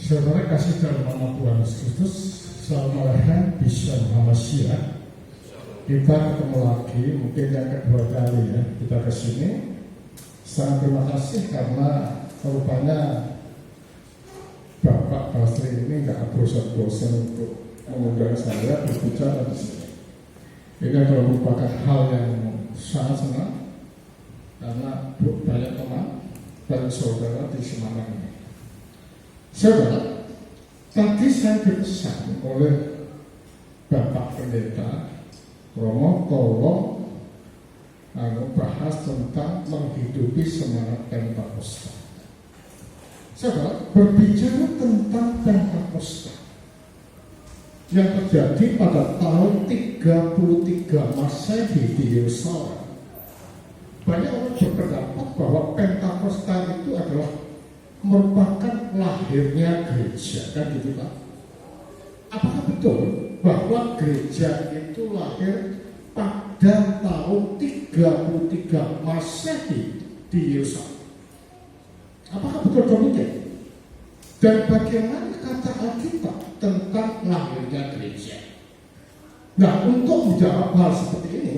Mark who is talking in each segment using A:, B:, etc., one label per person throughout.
A: Saudara kasih dalam nama Tuhan Yesus Kristus, selamat bisa Hamasiah. Kita ketemu lagi, mungkin yang kedua kali ya kita kesini. Sangat terima kasih karena rupanya Bapak Basri ini nggak bosan-bosan untuk mengundang saya berbicara di sini. Ini adalah merupakan hal yang sangat senang karena banyak teman dan saudara di Semarang ini. Saudara, tadi saya dipesan oleh Bapak Pendeta Romo tolong bahas tentang menghidupi semangat Pentakosta. Saudara, berbicara tentang Pentakosta yang terjadi pada tahun 33 Masehi di Yerusalem, banyak orang berpendapat bahwa Pentakosta itu adalah merupakan lahirnya gereja, kan gitu Pak? Apakah betul bahwa gereja itu lahir pada tahun 33 Masehi di Yerusalem? Apakah betul demikian? Dan bagaimana kata Alkitab tentang lahirnya gereja? Nah, untuk menjawab hal seperti ini,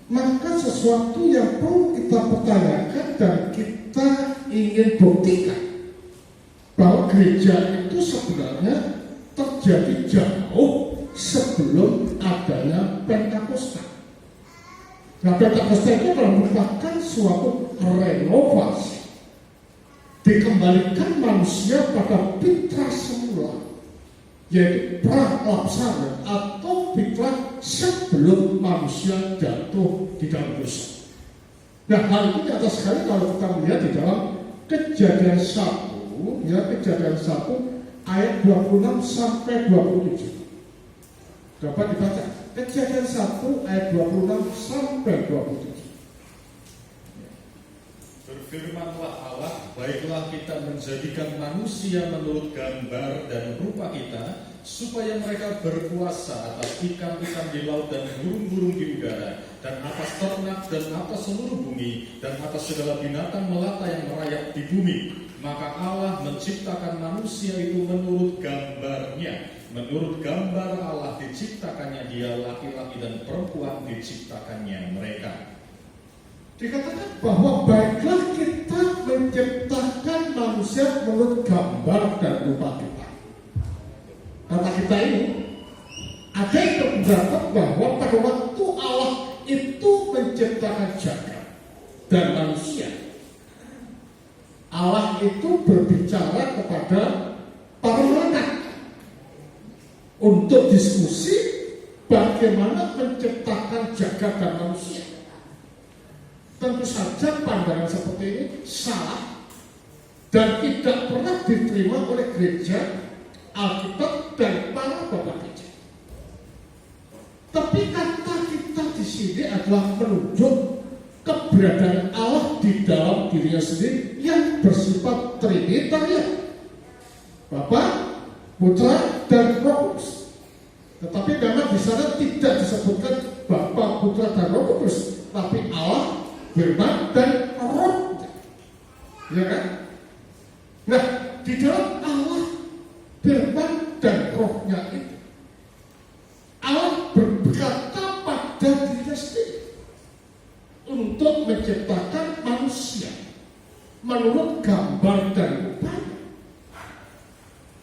A: maka sesuatu yang perlu kita pertanyakan dan kita ingin buktikan bahwa gereja itu sebenarnya terjadi jauh sebelum adanya Pentakosta. Nah, Pentakosta itu merupakan suatu renovasi, dikembalikan manusia pada fitrah semula, yaitu pra-lapsana atau fitrah sebelum manusia jatuh di dalam dosa. Nah, hal ini nyata sekali kalau kita melihat di dalam Kejadian 1, ya, Kejadian 1 ayat 26 sampai 27. Dapat dibaca. Kejadian 1 ayat 26 sampai 27.
B: Berfirmanlah Allah, baiklah kita menjadikan manusia menurut gambar dan rupa kita, supaya mereka berkuasa atas ikan-ikan di laut dan burung-burung di udara, dan atas ternak dan atas seluruh bumi, dan atas segala binatang melata yang merayap di bumi. Maka Allah menciptakan manusia itu menurut gambarnya. Menurut gambar Allah diciptakannya dia, laki-laki dan perempuan diciptakannya mereka.
A: Dikatakan bahwa baiklah kita menciptakan manusia menurut gambar dan rupa kita. Kata kita ini, ada yang berpendapat bahwa pada waktu Allah itu menciptakan jagat dan manusia, Allah itu berbicara kepada para malaikat untuk diskusi bagaimana menciptakan jagat dan manusia. Tentu saja pandangan seperti ini salah dan tidak pernah diterima oleh gereja, Alkitab dan para bapak gereja. Tapi kata kita di sini adalah menunjuk keberadaan Allah di dalam dirinya sendiri yang bersifat trinitarian, Bapa, Putra, dan Roh Kudus. Tetapi memang di sana tidak disebutkan Bapa, Putra, dan Roh Kudus, tapi Allah, Firman, dan Roh. Ya kan? Nah, di dalam Allah, Firman, dan Rohnya itu, Allah berkata pada dirinya sendiri untuk menciptakan manusia menurut gambar dan rupanya.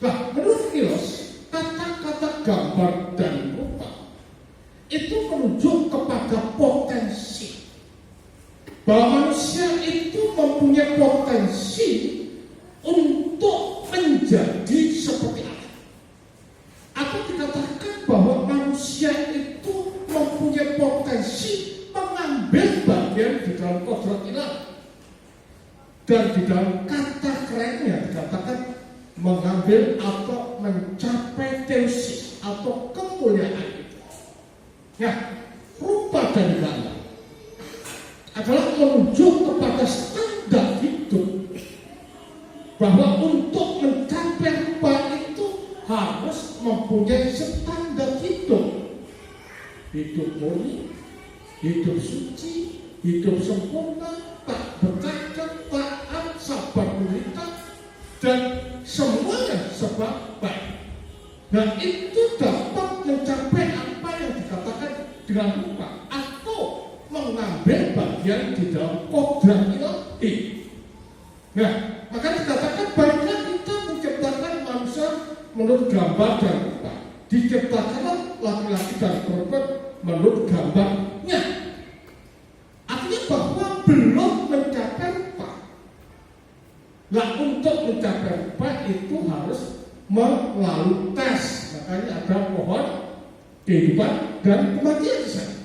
A: Nah, menurut Filos, kata-kata gambar dan rupa itu menunjuk kepada potensi, bahwa manusia itu mempunyai potensi untuk menjadi seperti Allah. Atau dikatakan bahwa manusia itu mempunyai potensi mengambil bagian di dalam kodrat ilahi. Dan di dalam kata kerennya dikatakan mengambil atau mencapai teosis atau kemuliaan itu. Ya, rupa dan gambar adalah menunjuk kepada standar hidup, bahwa untuk mencapai rupa itu harus mempunyai standar hidup murni, hidup suci, hidup sempurna, tak bercacat, taat, sabar menderita, dan semuanya serba baik. Nah, itu dapat mencapai apa yang dikatakan dengan rupa atau mengambil bagian di dalam kodrat ilahi. Nah, maka dikatakan baiklah kita menciptakan manusia menurut gambar dan rupa. Diciptakanlah laki-laki dan perempuan menurut gambarnya. Artinya bahwa belum mencapai rupa. Nah, untuk mencapai rupa itu harus melalui tes. Makanya ada pohon kehidupan dan kematian di sana.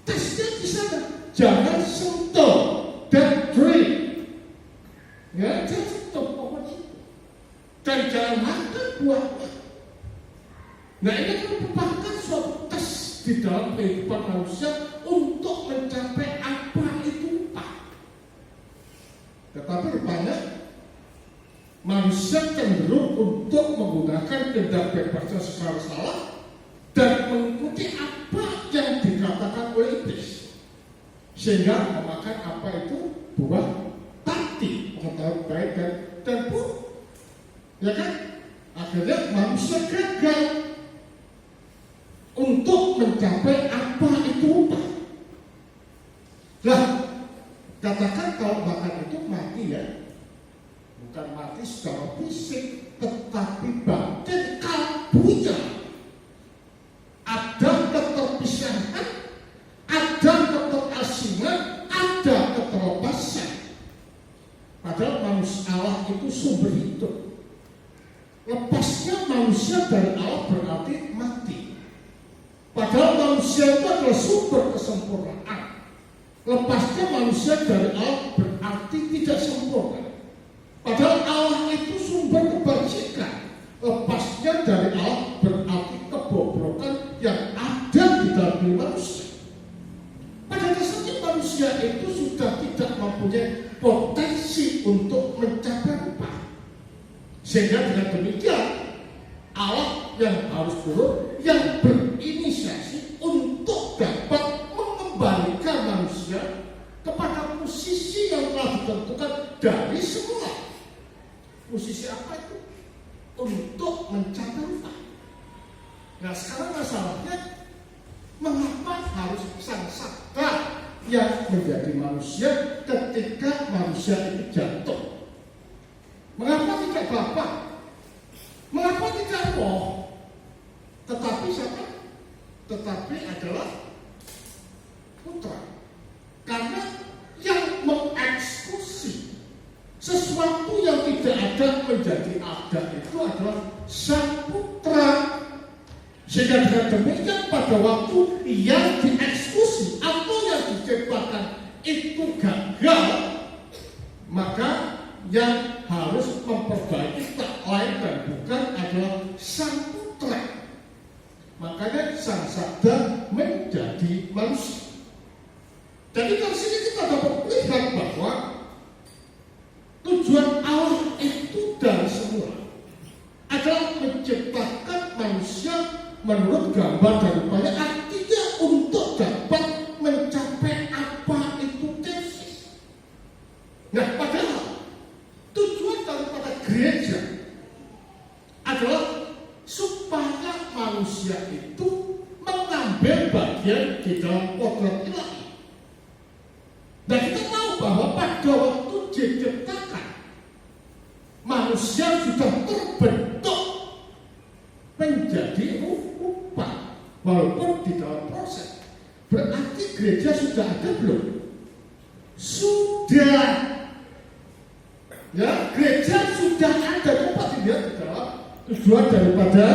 A: Tesnya di sana. Jangan sentuh that tree. Ya, jangan sentuh pohon itu. Dan jangan makan buahnya. Nah, ini merupakan suatu tes di dalam kehidupan manusia untuk mencapai apa itu rupa. Tetapi rupanya manusia cenderung untuk menggunakan kehendak bebasnya secara salah dan mengikuti apa yang dikatakan oleh iblis, sehingga memakan apa itu buah tati, pengetahuan baik dan buruk. Ya kan? Akhirnya manusia gagal untuk mencapai apa itu rupa. Lah, katakan kalau makan itu mati ya, bukan mati secara fisik, tetapi batin kalbunya ada keterpisahan, ada keterasingan, ada keterlepasan. Padahal manusia Allah itu sumber hidup. Lepasnya manusia dari Allah berarti mati. Padahal manusia itu adalah sumber kesempurnaan. Lepasnya manusia dari Allah berarti tidak sempurna. Padahal Allah itu sumber kebajikan. Lepasnya dari Allah berarti kebobrokan yang ada di dalam diri manusia. Pada dasarnya manusia itu sudah tidak mempunyai potensi untuk mencapai rupa. Sehingga dengan demikian Allah yang harus turun, yang berinisiasi untuk dapat mengembalikan manusia kepada posisi yang telah ditentukan dari semula. Posisi apa itu? Untuk mencapai rupa. Nah, sekarang masalahnya, mengapa harus sang sakta yang menjadi manusia ketika manusia itu jatuh? Mengapa tidak Bapa? Mengapa tidak Roh? Tetapi siapa? Tetapi adalah Putra. Karena yang mengeksekusi sesuatu yang tidak ada menjadi ada itu adalah Sang Putra. Sehingga dengan demikian pada waktu yang dieksekusi atau yang diciptakan itu gagal, maka yang harus memperbaiki tak lain dan bukan adalah Sang Putra. Makanya Sang Sabda menjadi manusia. Jadi dari sini kita dapat melihat bahwa tujuan Allah itu dari semula adalah menciptakan manusia menurut gambar dan rupanya, artinya untuk dapat mencapai apa itu tesis. Nah, padahal tujuan daripada gereja adalah supaya manusia itu mengambil bagian di dalam kodrat ilahi. Dan kita tahu bahwa pada waktu diciptakan manusia sudah terbentuk menjadi rupa, walaupun di dalam proses. Berarti gereja sudah ada belum? Sudah. Ya, gereja sudah ada. Kita pasti lihat di dalam tujuan daripada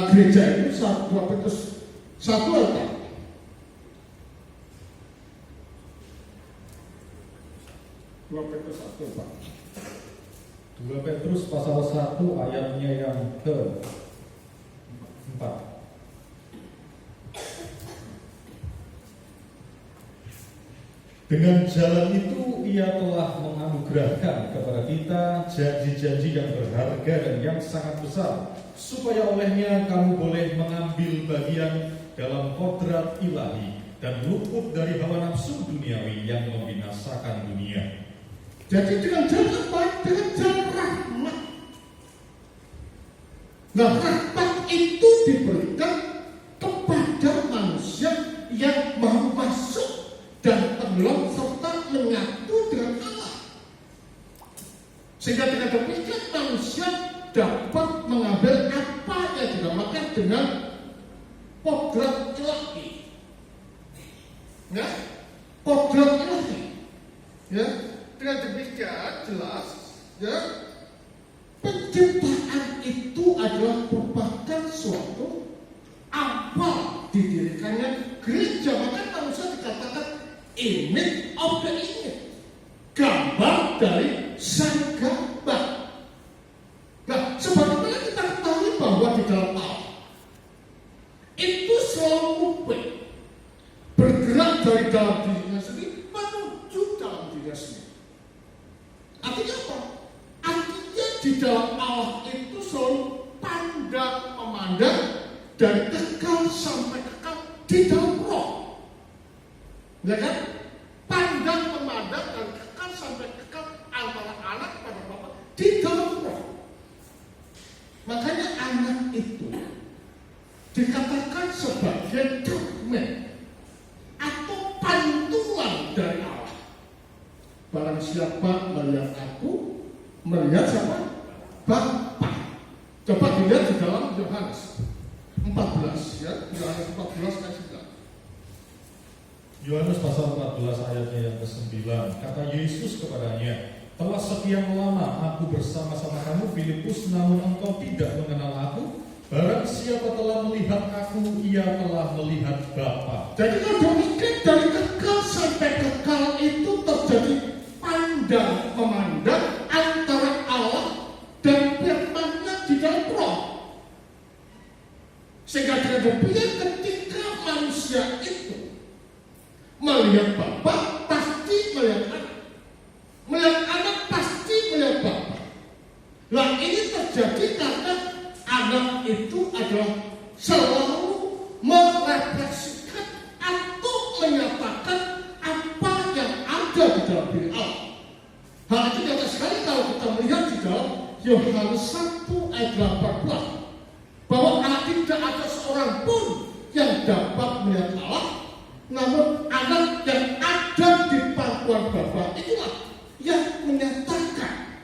A: gereja itu 1 Petrus 1 ayat 2 Petrus 1 Pak.
B: 2 Petrus pasal 1 ayatnya yang ke-4. Dengan jalan itu ia telah menganugerahkan kepada kita janji-janji yang berharga dan yang sangat besar, supaya olehnya kamu boleh mengambil bagian dalam kodrat ilahi dan luput dari hawa nafsu duniawi yang membinasakan dunia.
A: Jadi dengan jalan apa? Dengan jalan rahmat. Nah, rahmat itu diberikan kepada manusia yang mau masuk dan tenggelam serta menyatu dengan Allah. Sehingga dengan demikian manusia dapat mengambil apa yang dinamakan dengan kodrat ilahi. Ya, kodrat ilahi. Ya, dengan demikian jelas, ya, penciptaan itu adalah merupakan suatu awal didirikannya gereja. Maka manusia dikatakan image of the image, gambar dari sang gambar. Nah, sebagaimana kita ketahui bahwa di dalam Allah itu selalu mubin, bergerak dari dalam dirinya sendiri menuju dalam dirinya sendiri. Artinya apa? Artinya di dalam Allah itu selalu pandang memandang dari kekal sampai kekal di dalam roh. Ya kan? Pandang memandang dari kekal sampai kekal antara anak pada Bapa di dalam roh. Makanya anak itu dikatakan sebagai cermin atau pantulan dari Allah. Barang siapa melihat aku, melihat siapa? Bapa. Coba dilihat di dalam Yohanes 14, ya, Yohanes 14 ayat 9.
B: Yohanes pasal 14 ayatnya yang ke-9. Kata Yesus kepadanya, telah sekian lama aku bersama-sama kamu Filipus, namun engkau tidak mengenal aku. Barang siapa telah melihat aku, ia telah melihat Bapa.
A: Jadi kalau demikian dari kekal sampai kekal itu terjadi pandang memandang antara Allah dan firman-Nya di dalam roh. Sehingga dengan demikian ketika manusia itu melihat Bapa, pasti melihat anak. Melihat anak pasti melihat Bapa. Nah, ini terjadi karena anak itu adalah selalu merefleksikan atau menyatakan apa yang ada di dalam diri Allah. Hal itu nyata sekali kalau kita melihat di dalam Yohanes 1 ayat 18 bahwa tidak ada seorang pun yang dapat melihat Allah, namun anak yang ada di pangkuan Bapa itulah yang menyatakan.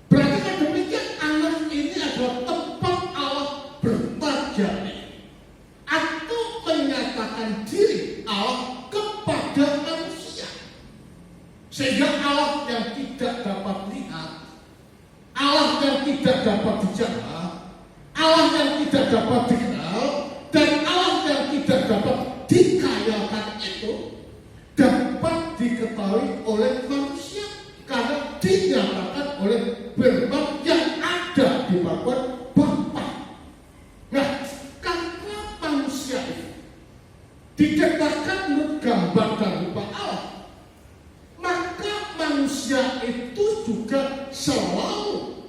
A: Berarti kan demikian anak ini adalah tempat Allah bertajam atau menyatakan diri Allah kepada manusia. Sehingga Allah yang tidak dapat lihat, Allah yang tidak dapat dijangkau, Allah yang tidak dapat dikenal, dan Allah yang tidak dapat dikhayakan itu dapat diketahui oleh manusia karena dinyatakan oleh firman yang ada di pangkuan Bapa. Nah, karena manusia itu diciptakan menurut gambar dan rupa Allah, maka manusia itu juga selalu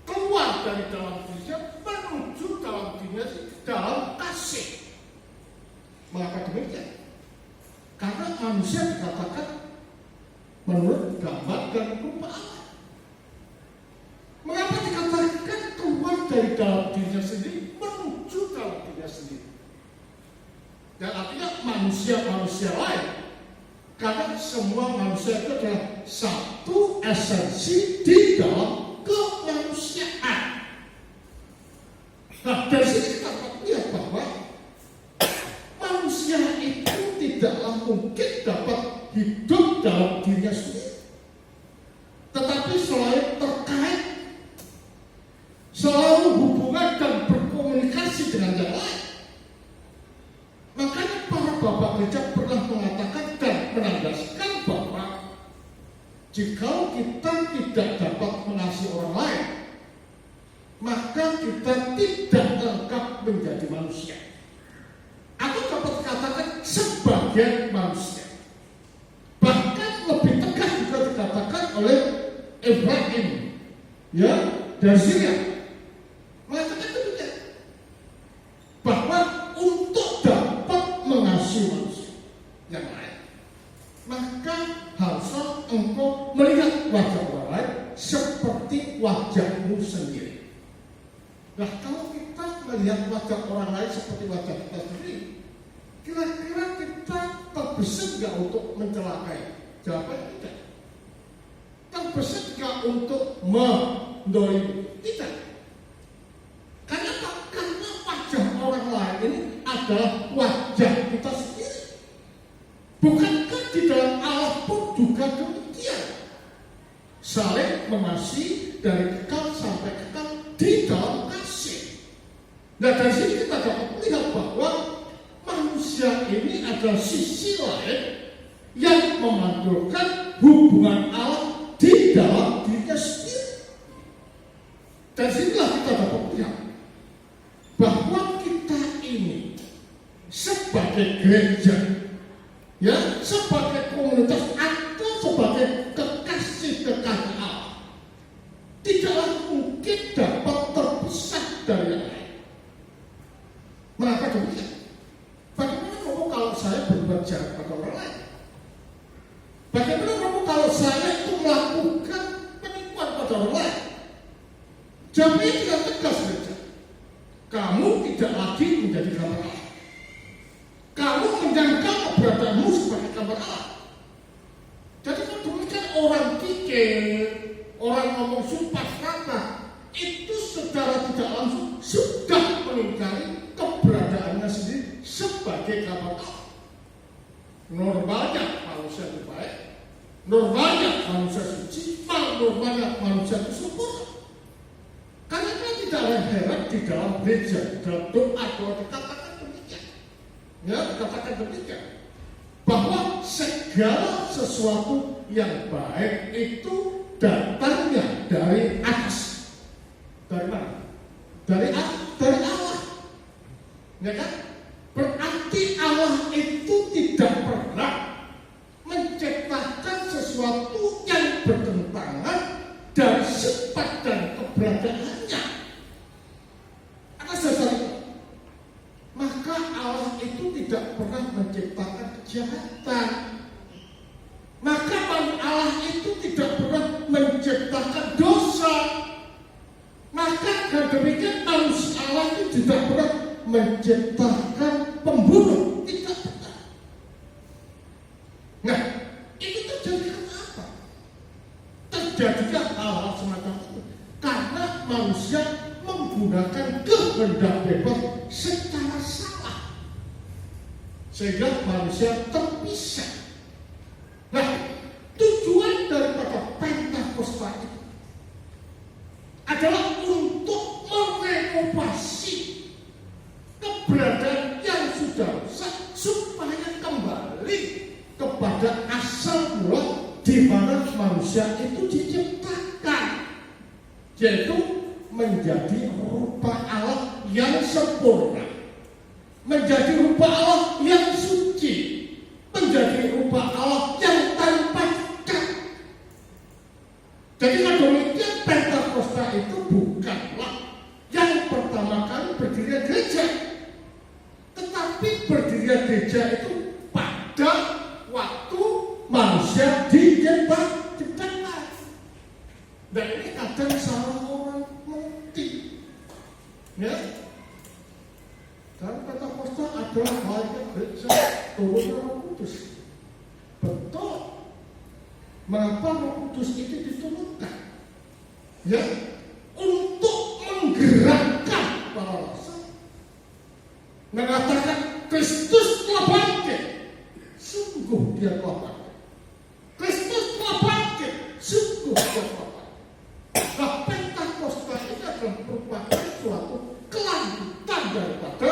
A: keluar dari dalam dirinya menuju dalam dirinya dalam kasih. Mengapa demikian? Karena manusia dikatakan menurut gambar dan rupa Allah. Mengapa dikatakan keluar dari dalam dirinya sendiri menuju dalam dirinya sendiri? Dan artinya manusia-manusia lain. Karena semua manusia itu adalah satu esensi di dalam kemanusiaan. Nah, dari sini kita lihat bahwa manusia itu tidaklah mungkin dapat hidup dalam dirinya sendiri, tetapi selalu terkait, selalu hubungan dan berkomunikasi dengan yang lain. Makanya para bapak gereja pernah mengatakan dan menandaskan bahwa jika kita tidak dapat mengasihi orang lain, maka kita tidak lengkap menjadi manusia. Aku dapat katakan sebagai manusia. Bahkan lebih tegas juga dikatakan oleh Ibrahim, ya, dari Syria. Mengatakan demikian bahwa untuk dapat mengasihi manusia yang lain, maka haruslah engkau wajahmu sendiri. Nah, kalau kita melihat wajah orang lain seperti wajah kita sendiri, kira-kira kita terbesit nggak untuk mencelakai? Jawabannya tidak. Terbesit nggak untuk mendolimi? Tidak. Karena apa? Karena wajah orang lain ini adalah wajah kita sendiri. Bukankah di dalam Allah pun juga demikian? Saling mengasihi dari kekal sampai kekal di dalam kasih. Nah, dari sini kita dapat melihat bahwa manusia ini adalah sisi lain yang memantulkan hubungan Allah di dalam dirinya sendiri. Dari sinilah kita dapat melihat bahwa kita ini sebagai gereja, ya, sebagai komunitas atau sebagai kekasih Allah, tidaklah mungkin dapat terpisah dari yang lain. Mengapa demikian? Bagaimana kamu kalau saya berbuat jahat pada orang lain? Bagaimana kamu kalau saya itu melakukan penipuan pada orang lain? Jawabnya tidak tegas saja. Kamu tidak lagi menjadi gambar Allah. Kamu menyangkal keberadaanmu sebagai gambar Allah. Jadi kalau demikian orang kikir, orang ngomong sumpah kata, itu secara tidak langsung sudah mengingkari keberadaannya sendiri sebagai gambar Allah. Normalnya manusia itu baik, normalnya manusia suci, normalnya manusia itu sempurna. Karena kan tidak ada heran di dalam gereja, di dalam doa dikatakan demikian. Ya, dikatakan demikian. Bahwa segala sesuatu yang baik itu datangnya dari atas. Dari mana? Dari Allah. Ya kan? Berarti Allah itu tidak pernah menciptakan sesuatu yang bertentangan dari sifat dan keberadaannya. Atas dasar itu, maka Allah itu tidak pernah menciptakan kejahatan. Maka Allah itu tidak pernah menciptakan dosa. Maka dengan demikian manusia Allah itu tidak pernah menciptakan pembunuh. Tidak pernah. Nah, itu terjadi karena apa? Terjadinya hal-hal semacam itu karena manusia menggunakan kehendak bebas secara salah, sehingga manusia terpisah. Nah, tujuan daripada Pentakosta itu adalah untuk merenovasi keberadaan yang sudah rusak supaya kembali kepada asal mula di mana manusia itu diciptakan, yaitu menjadi rupa Allah yang sempurna, menjadi rupa Allah yang suci, menjadi rupa Allah yang tanpa cacat. Jadi kalau demikian Pentakosta itu bukanlah yang pertama kali berdiri gereja, tetapi berdiri gereja itu pada waktu manusia diciptakan. Dan ini kadang salah orang mengerti, ya. Karena Pentakosta adalah halnya gereja turunnya Roh Kudus. Betul. Mengapa Roh Kudus itu diturunkan? Ya, untuk menggerakkan para rasul, mengatakan Kristus telah bangkit. Sungguh dia telah bangkit. Kristus telah bangkit. Sungguh dia telah bangkit. Nah, Pentakosta ini adalah merupakan suatu kelanjutan daripada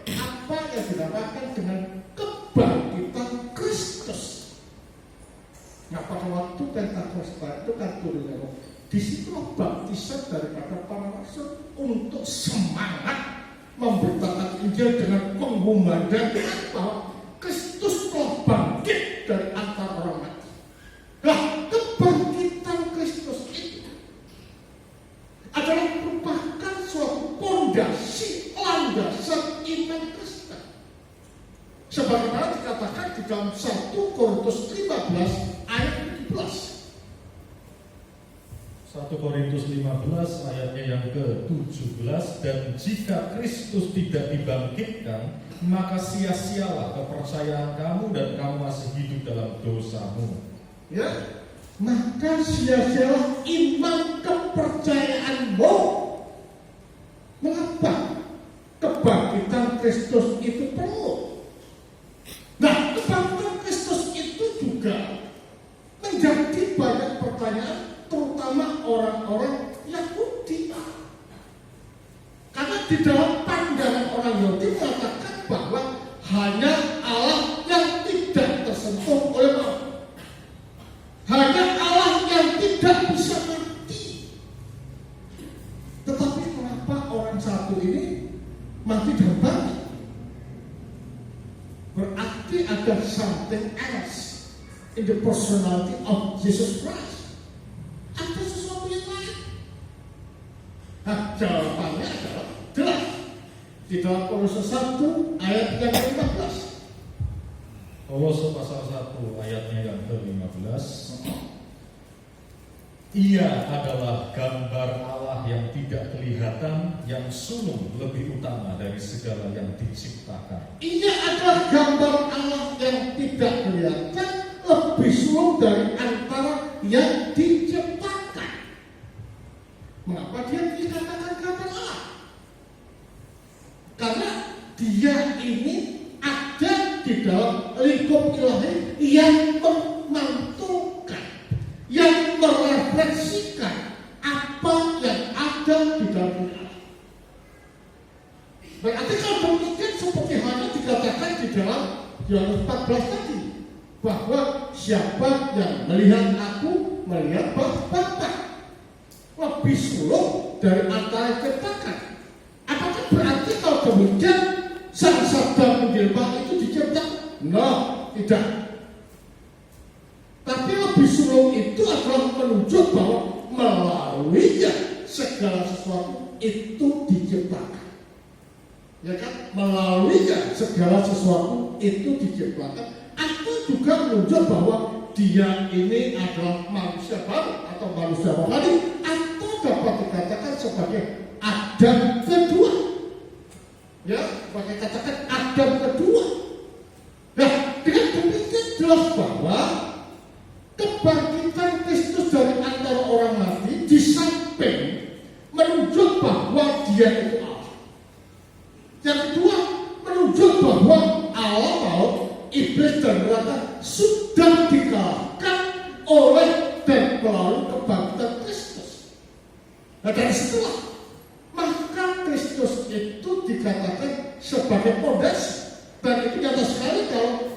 A: apa yang dinamakan dengan kebangkitan Kristus. Nah, pada waktu Pentakosta itu kan turunnya Roh. Disitulah baptisan daripada para rasul untuk semangat memberitakan Injil dengan mengumandangkan bahwa Kristus telah bangkit dari antara orang mati. Nah, kebangkitan Kristus itu adalah merupakan suatu pondasi landasan iman Kristen. Sebagaimana dikatakan di dalam 1 Korintus 15 ayat 17.
B: 1 Korintus Korintus 15 ayatnya yang ke-17, dan jika Kristus tidak dibangkitkan, maka sia-sialah kepercayaan kamu dan kamu masih hidup dalam dosamu.
A: Ya, maka sia-sialah iman kepercayaanmu. Mengapa kebangkitan Kristus itu perlu? Nah, kebangkitan Kristus itu juga menjadi banyak pertanyaan, terutama orang-orang Yahudi. Karena di dalam pandangan orang Yahudi mengatakan bahwa hanya Allah yang tidak tersentuh oleh maut. Hanya Allah yang tidak bisa mati. Tetapi kenapa orang satu ini mati dan bangkit? Berarti ada something else in the personality of Jesus Christ. Ada sesuatu yang lain. Nah, jawabannya adalah jelas di dalam Kolose 1 ayat yang ke-15.
B: Kolose pasal 1 ayatnya yang ke-15. Ia adalah gambar Allah yang tidak kelihatan, yang sulung lebih utama dari segala yang diciptakan.
A: Ia adalah gambar Allah yang tidak kelihatan, lebih sulung dari antara yang diciptakan. Mengapa dia dikatakan gambar Allah? Karena dia ini ada di dalam lingkup ilahi yang memantulkan, yang merefleksikan apa yang ada di dalam Allah. Berarti kalau demikian seperti halnya dikatakan di dalam Yohanes 14 tadi, bahwa siapa yang melihat aku melihat Bapa, lebih sulung dari antara ciptakan. Apakah berarti kalau demikian sang sabda menjelma itu diciptakan? No, tidak. Tapi lebih sulung itu adalah menunjuk bahwa melaluinya segala sesuatu itu diciptakan. Ya kan? Melaluinya segala sesuatu itu diciptakan. Atau juga menunjuk bahwa dia ini adalah manusia baru atau manusia rohani, atau dapat dikatakan sebagai Adam kedua. Ya, pakai katakan Adam kedua. Nah, dengan demikian jelas bahwa kebangkitan Kristus dari antara orang mati di samping menunjuk bahwa dia itu Allah. Yang kedua, menunjuk bahwa Allah maut, iblis dan neraka sudah dikalahkan oleh dan melalui kebangkitan Kristus. Nah, dari situlah maka Kristus itu dikatakan sebagai pondasi, dan itu nyata sekali kalau